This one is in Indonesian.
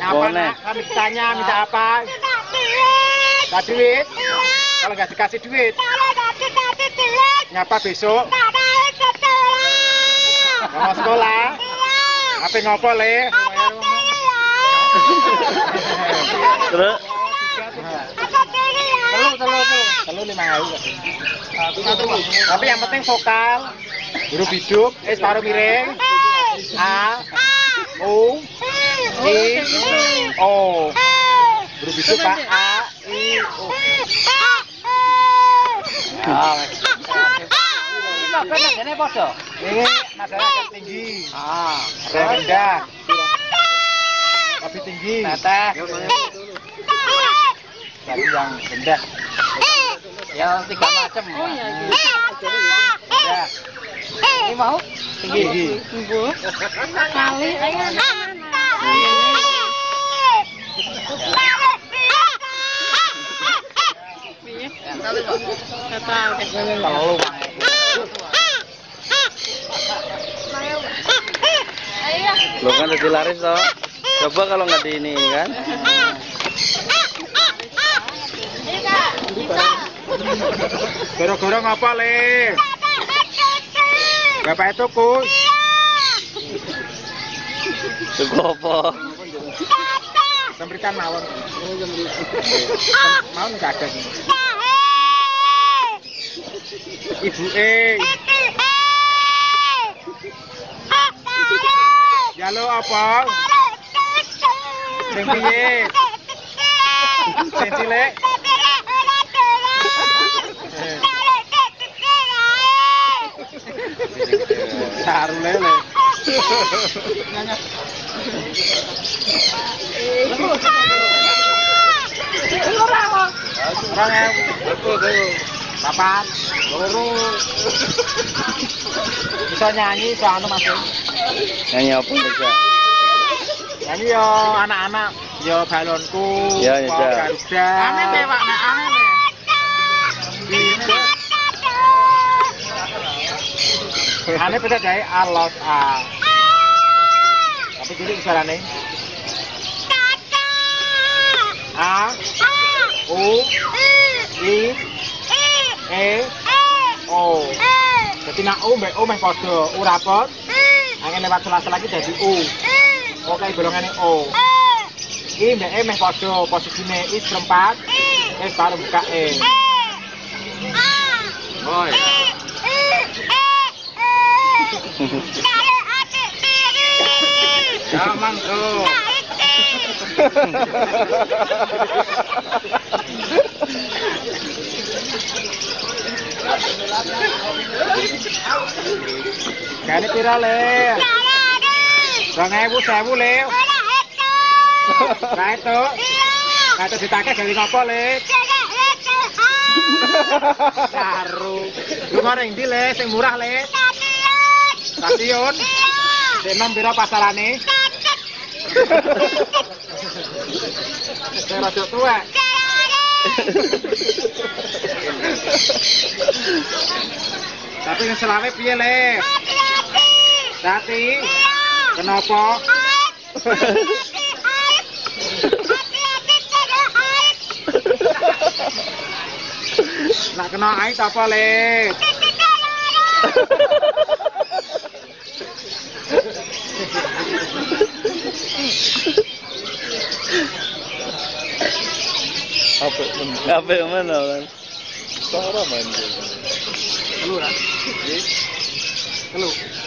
Apa nak? Kami tanya minta apa? Minta duit. Kalau nggak dikasih duit, nyapa besok? Nggak mau sekolah? Apa ngopo le? Terus? Telur 5.000. Tapi yang penting vokal, huruf hidup, separuh miring, A, U, I, O. Huruf hidup Pak, A, I, O. Ini podo. Ini nadanya agak tinggi. Ada yang rendah. Tapi tinggi. Teteh. Tapi yang rendah. Ya 3 macam. Oh iya. Ya. Ini mau tinggi. Kali ayo. Lo kan jadi laris toh. Coba kalau nggak di ini kan. Gorong-gorong apa le? Bapak itu kus. Tuku apa? Sembrikan mawon. Mawon nggak ada. Ibu Jalo apa? Sing piye? Sing cilik. Saru lele. Papat, loro. Bisa nyanyi, bisa anu Mas. Nyanyi apa bisa? Nyanyi yo anak-anak, yo balonku, ya bisa. Garuda. Aneh deh Pak, aneh deh. Aneh beda dari alos a. Tapi jadi suarane. A, U, I, E, O. Jadi nak U mbak U meh podo, U rapot. Angin lewat sela-sela lagi jadi U. Oke, golongannya O. I mbak E meh podo, posisinya I seperempat. E baru buka E. Oh ya. Jangan tuh. Kani pira le? 2.000 le. Nah itu. Nah itu ditake dari ngopo le? Saru. Lunga ning ndi le sing murah le? Stasiun. Denom pira pasarane? Saya rada tua. Tapi yang selawe piye le? Hati. Kenapa? Nak kena ait apa le? Apa mana kan? Telur.